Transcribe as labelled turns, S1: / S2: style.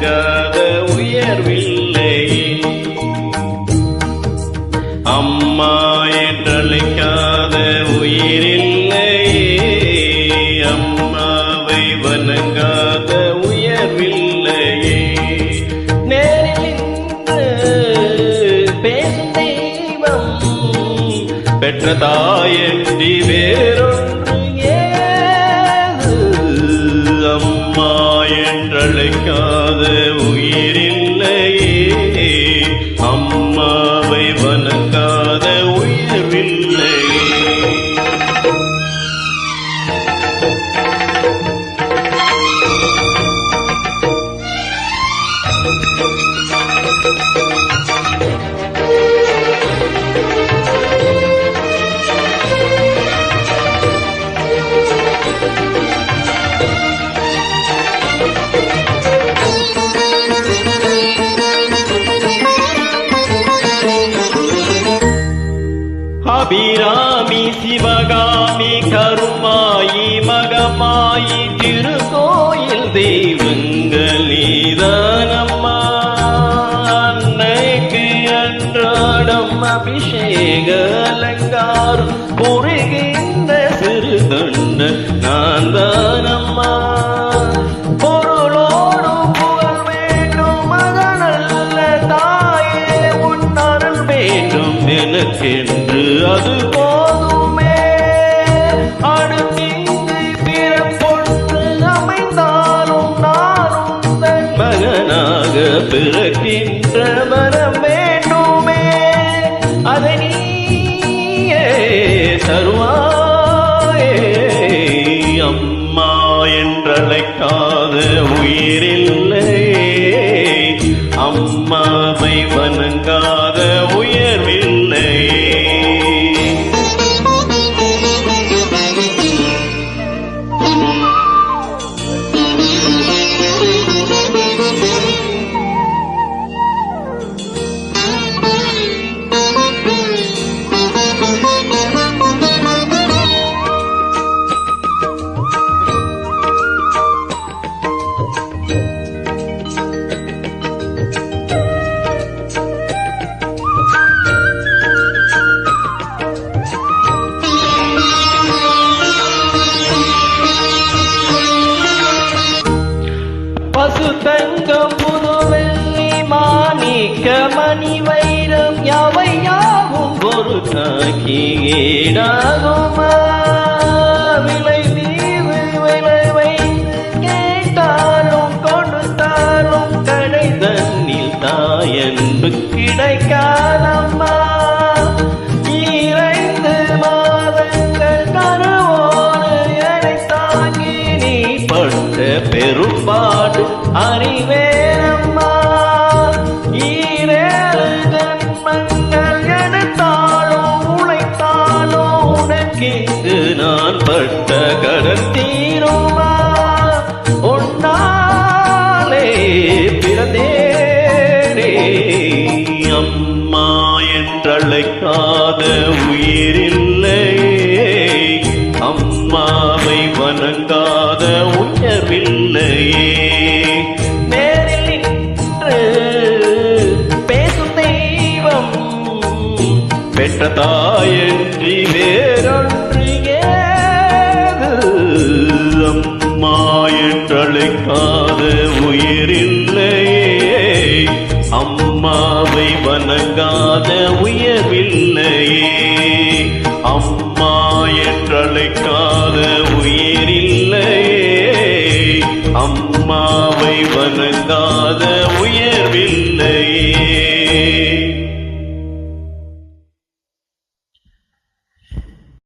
S1: வணங்காத உயர்வில்லை. அம்மா என்றழைக்காத உயிரில்லை. அம்மாவை வணங்காத உயர்வில்லையே. நேரில் பேசும் தெய்வம் பெற்ற தாயன்றி வேறொன்று ஏது. அம்மா என்றழைக்காத உயிரில்லையே. அம்மாவை வணங்காத உயர்வில்லையே. அபிராமி சிவகாமி கருமாயி மகமாயி திருக்கோயில் தெய்வங்கள் நீதானம்மா. அன்னைக்கு அன்றாடம் அபிஷேக அலங்காரம் புரிகின்ற சிறு தொண்ட நான் தானம்மா. பொருளோடு புகழ் வேண்டும் மகனல்ல தாயே உன் அருள் வேண்டும் எனக்கென்று அது போதுமே. அடுத்திங்கு பிறப்பொன்று அமைந்தாலும் நானும் தன் மகனாக பிறக்கின்ற வரம் வேண்டுமே. அதை நீயே தருவாயே. அம்மா என்றழைக்காத உயிரில்லை. அம்மாவை வணங்காத உயர்வில்லை. பசு தங்கம் புதுவெள்ளி மாணிக்க மணி வைரம் யாவையாவும் பொருத்தாக்கி ஈடாகுமா. விலை தீவு விலை வைத்து கேட்டாலும் கொடுத்தாலும் கடை தன்னில் தாயன்பு கிடைக்காதம்மா. 2 மாதங்கள் கருவோடு எடை தாங்கி நீ பட்ட பெரும்பாடு அறிவேனம்மா. 7 ஜன்மங்கள் எடுத்தாலும் உழைத்தாலும் உனக்கென்று நான் பட்ட கடன் தீருமா. ஒன்னாலே பிறந்தேனே. அம்மா என்றழைக்காத உயிரில்லை. அம்மாவை வணங்காத உயர்வில்லையே. நேரில் நின்று பேசும் தெய்வம் பெற்ற தாயன்றி வேறொன்று ஏது. அம்மா என்றழைக்காத உயிரில்லையே. அம்மாவை வணங்காத உயர்வில்லையே. அம்மா என்றழைக்காத உயிரில்லையே. அம்மாவை வணங்காத உயர்